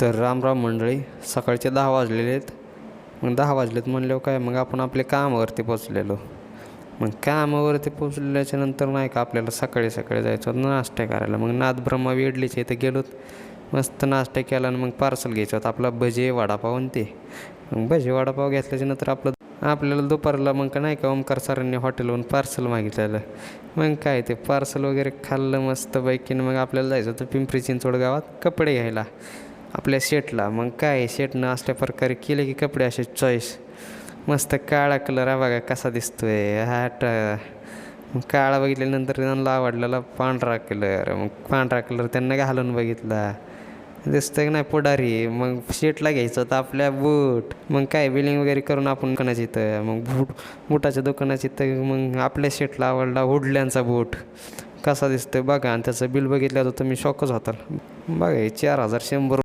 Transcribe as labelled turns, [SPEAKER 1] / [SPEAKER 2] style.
[SPEAKER 1] तर राम मंडळी, सकाळचे 10 वाजलेले आहेत. मग 10 वाजलेत म्हणल्यावर काय, मग आपण आपल्या कामावरती पोचलेलो. मग कामावरती पोचल्याच्या नंतर नाही का आपल्याला सकाळी सकाळी जायचं होतं नाश्ता करायला. मग नाथब्रह्मा इडलीच्या इथे गेलोत. मस्त नाश्ता केला आणि मग पार्सल घ्यायचं होतं आपला भजे वडापाव आणि ते. मग भजे वडापाव घेतल्याच्या नंतर आपल्याला दुपारला मग का नाही का ओमकार सरांनी हॉटेलवरून पार्सल मागितलेलं. मग काय ते पार्सल वगैरे खाल्लं मस्तपैकीनं. मग आपल्याला जायचं होतं पिंपरी चिंचवड गावात कपडे घ्यायला आपल्या शेटला. मग काय शेटनं असल्या प्रकारे केले की कपडे असे चॉईस. मस्त काळा कलर हा बघा कसा दिसतोय हाट. काळा बघितल्यानंतर त्यांना आवडलेला पांढरा कलर. मग पांढरा कलर त्यांना घालून बघितला, दिसतंय की नाही पुढारी. मग शेटला घ्यायचं होतं आपल्या बूट. मग काय बिलिंग वगैरे करून आपण दुकानाची इथं मग बुटाच्या दुकानाची इथं मग आपल्या शेटला आवडला वुडल्यांचा बूट कसा दिसतोय बघा. आणि त्याचं बिल बघितलं तर तुम्ही शॉकच होताल. बघा 4100